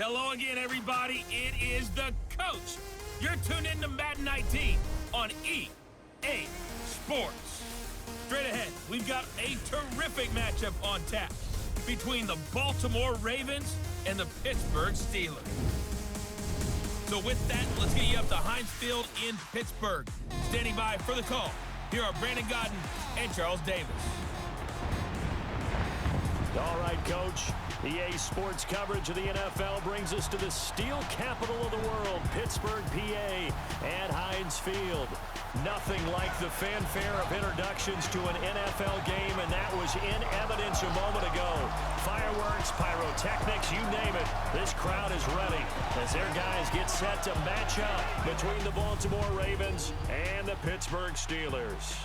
Hello again, everybody. It is the coach. You're tuned in to Madden 19 on EA Sports. Straight ahead, we've got a terrific matchup on tap between the Baltimore Ravens and the Pittsburgh Steelers. So with that, let's get you up to Heinz Field in Pittsburgh. Standing by for the call, here are Brandon Godden and Charles Davis. All right, Coach. EA Sports coverage of the NFL brings us to the steel capital of the world, Pittsburgh, PA, at Heinz Field. Nothing like the fanfare of introductions to an NFL game, and that was in evidence a moment ago. Fireworks, pyrotechnics, you name it. This crowd is ready as their guys get set to match up between the Baltimore Ravens and the Pittsburgh Steelers.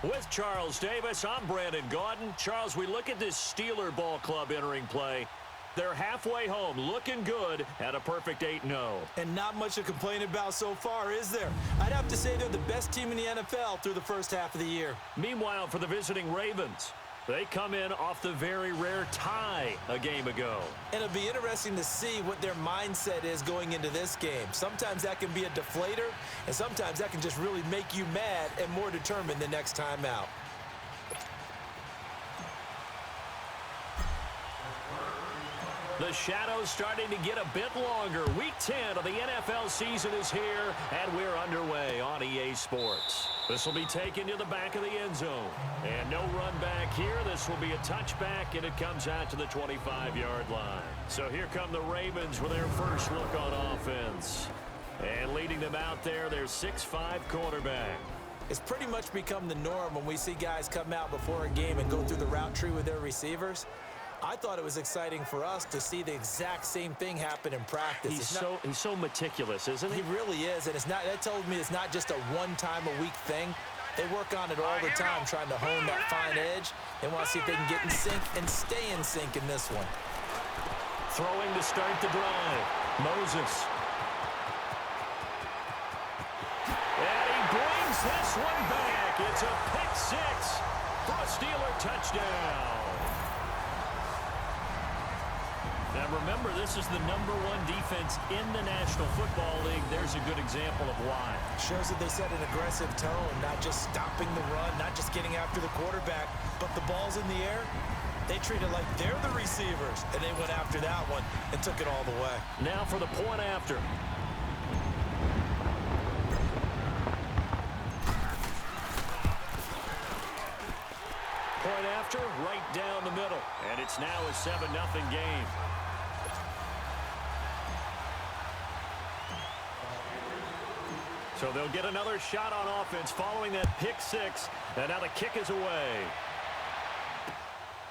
With Charles Davis, I'm Brandon Godden. Charles, we look at this Steeler ball club entering play. They're halfway home, looking good at a perfect 8-0. And not much to complain about so far, is there? I'd have to say they're the best team in the NFL through the first half of the year. Meanwhile, for the visiting Ravens, They come in off the very rare tie a game ago. And it'll be interesting to see what their mindset is going into this game. Sometimes that can be a deflator, and sometimes that can just really make you mad and more determined the next time out. The shadow's starting to get a bit longer. Week 10 of the NFL season is here, and we're underway on EA Sports. This will be taken to the back of the end zone. And no run back here. This will be a touchback, and it comes out to the 25-yard line. So here come the Ravens with their first look on offense. And leading them out there, their 6'5" quarterback. It's pretty much become the norm when we see guys come out before a game and go through the route tree with their receivers. I thought it was exciting for us to see the exact same thing happen in practice. He's so meticulous, isn't he? He really is, and that told me it's not just a one-time-a-week thing. They work on it all the time, trying to hone that fine edge. They want to see if they can get in sync and stay in sync in this one. Throwing to start the drive. Moses. And he brings this one back. It's a pick six for a Steeler touchdown. Now remember, this is the #1 defense in the National Football League. There's a good example of why. Shows that they set an aggressive tone, not just stopping the run, not just getting after the quarterback, but the ball's in the air. They treat it like they're the receivers, and they went after that one and took it all the way. Now for the point after. Point after, right down the middle. And it's now a 7-0 game. So they'll get another shot on offense following that pick six. And now the kick is away.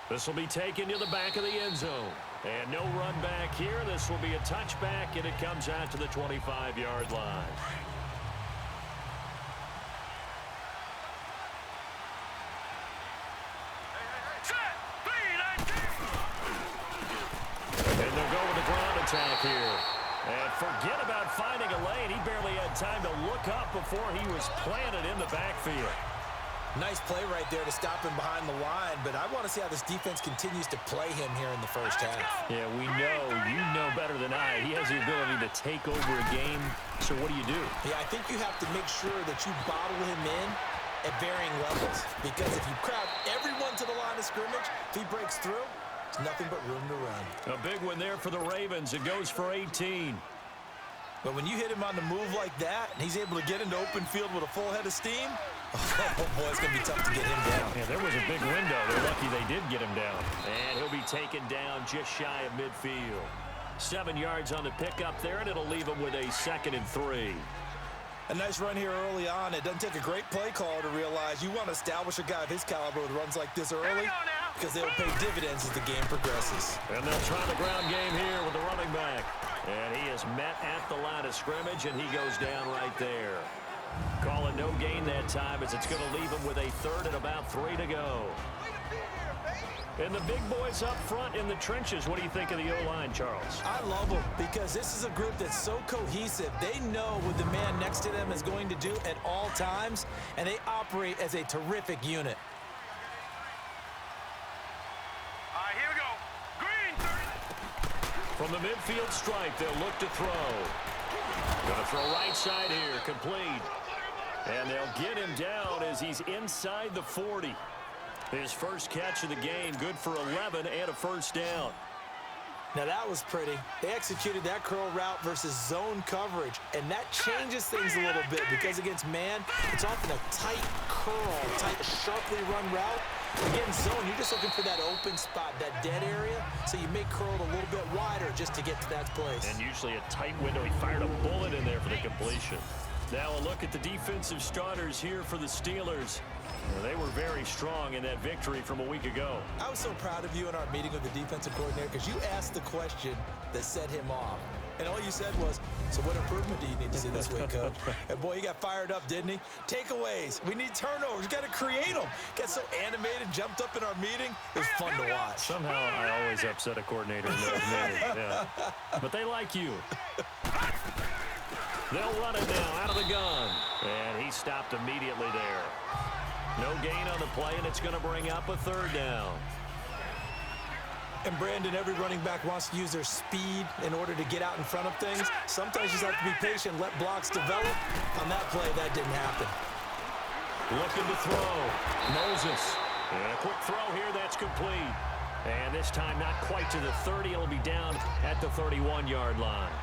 This will be taken to the back of the end zone. And no run back here. This will be a touchback, and it comes out to the 25-yard line. And they'll go with the ground attack here. And forget about finding a lane. He barely had time to look up before he was planted in the backfield. Nice play right there to stop him behind the line, but I want to see how this defense continues to play him here in the first half. Yeah, we know. You know better than I. He has the ability to take over a game. So what do you do? Yeah, I think you have to make sure that you bottle him in at varying levels, because if you crowd everyone to the line of scrimmage, if he breaks through, there's nothing but room to run. A big one there for the Ravens. It goes for 18. But when you hit him on the move like that, and he's able to get into open field with a full head of steam, oh boy, it's going to be tough to get him down. Yeah, there was a big window. They're lucky they did get him down. And he'll be taken down just shy of midfield. 7 yards on the pickup there, and it'll leave him with a 2nd and 3. A nice run here early on. It doesn't take a great play caller to realize you want to establish a guy of his caliber with runs like this early, because they'll pay dividends as the game progresses. And they'll try the ground game here with the running back. And he is met at the line of scrimmage, and he goes down right there. Call it no gain that time, as it's going to leave him with a 3rd and about 3 to go. And the big boys up front in the trenches. What do you think of the O-line, Charles? I love them, because this is a group that's so cohesive. They know what the man next to them is going to do at all times, and they operate as a terrific unit. All right, here we go. Green. From the midfield stripe, they'll look to throw. Going to throw right side here, complete. And they'll get him down as he's inside the 40. His first catch of the game, good for 11 and a first down. Now that was pretty. They executed that curl route versus zone coverage, and that changes things a little bit, because against man, it's often a tight curl, tight, sharply run route. Again, zone, you're just looking for that open spot, that dead area, so you may curl it a little bit wider just to get to that place. And usually a tight window. He fired a bullet in there for the completion. Now a look at the defensive starters here for the Steelers. Well, they were very strong in that victory from a week ago. I was so proud of you in our meeting with the defensive coordinator, because you asked the question that set him off. And all you said was, so what improvement do you need to see this week, Coach? And boy, he got fired up, didn't he? Takeaways. We need turnovers. We got to create them. Got so animated, jumped up in our meeting. It was fun to watch. Somehow I always upset a coordinator in those meetings. Yeah. But they like you. They'll run it now out of the gun. And he stopped immediately there. No gain on the play, and it's going to bring up a third down. And Brandon, every running back wants to use their speed in order to get out in front of things. Sometimes you just have to be patient, let blocks develop. On that play, that didn't happen. Looking to throw. Moses. And a quick throw here, that's complete. And this time not quite to the 30. It'll be down at the 31-yard line.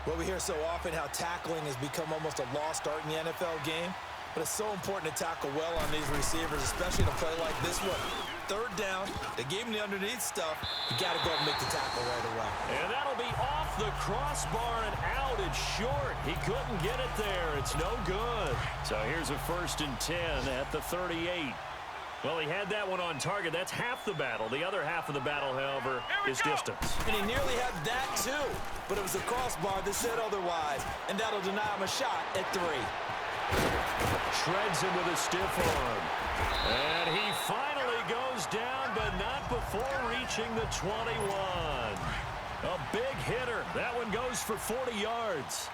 Well, we hear so often how tackling has become almost a lost art in the NFL game. But it's so important to tackle well on these receivers, especially in a play like this one. Third down, they gave him the underneath stuff. You got to go and make the tackle right away. And that'll be off the crossbar and out. It's short. He couldn't get it there. It's no good. So here's a 1st and 10 at the 38. Well, he had that one on target. That's half the battle. The other half of the battle, however, is distance. And he nearly had that, too. But it was the crossbar that said otherwise. And that'll deny him a shot at 3. Shreds him with a stiff arm. And he finally goes down, but not before reaching the 21. A big hitter. That one goes for 40 yards.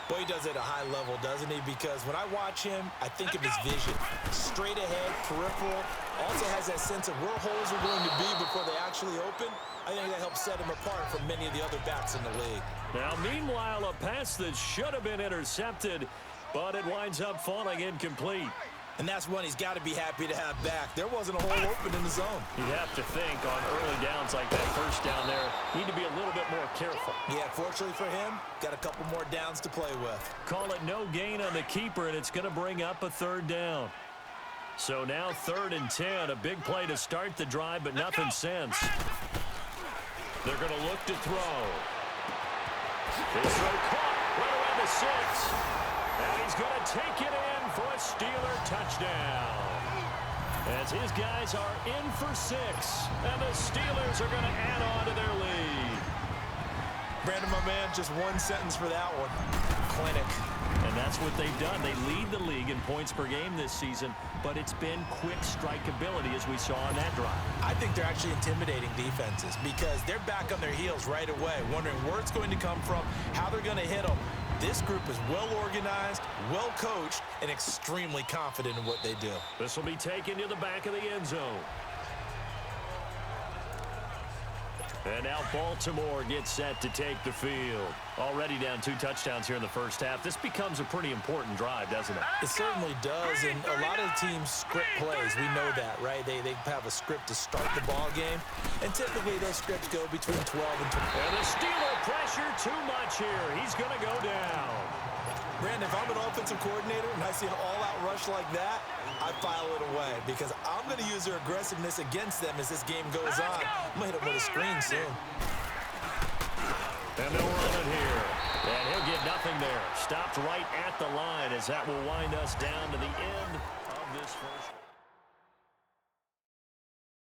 Well, he does it at a high level, doesn't he? Because when I watch him, I think of his vision. Straight ahead, peripheral. Also has that sense of where holes are going to be before they actually open. I think that helps set him apart from many of the other backs in the league. Now, meanwhile, a pass that should have been intercepted, but it winds up falling incomplete. And that's one he's got to be happy to have back. There wasn't a hole open in the zone. You have to think on early downs like that first down there, need to be a little bit more careful. Yeah, fortunately for him, got a couple more downs to play with. Call it no gain on the keeper, and it's going to bring up a third down. So now 3rd and 10, a big play to start the drive, but nothing since. They're going to look to throw. His throw caught right around the 6. And he's going to take it in for a Steeler touchdown. As his guys are in for 6. And the Steelers are going to add on to their lead. Brandon, my man, just one sentence for that one. Clinic. And that's what they've done. They lead the league in points per game this season, but it's been quick strike ability as we saw on that drive. I think they're actually intimidating defenses because they're back on their heels right away, wondering where it's going to come from, how they're going to hit them. This group is well organized, well coached, and extremely confident in what they do. This will be taken to the back of the end zone. And now Baltimore gets set to take the field. Already down 2 touchdowns here in the first half. This becomes a pretty important drive, doesn't it? It certainly does, and a lot of teams script plays. We know that, right? They have a script to start the ball game, and typically those scripts go between 12 and 20. And the Steeler pressure too much here. He's going to go down. Brandon, if I'm an offensive coordinator and I see an all-out rush like that, I file it away because I'm going to use their aggressiveness against them as this game goes on. I'm going to hit them with a screen soon. And they'll run it here. And he'll get nothing there. Stopped right at the line as that will wind us down to the end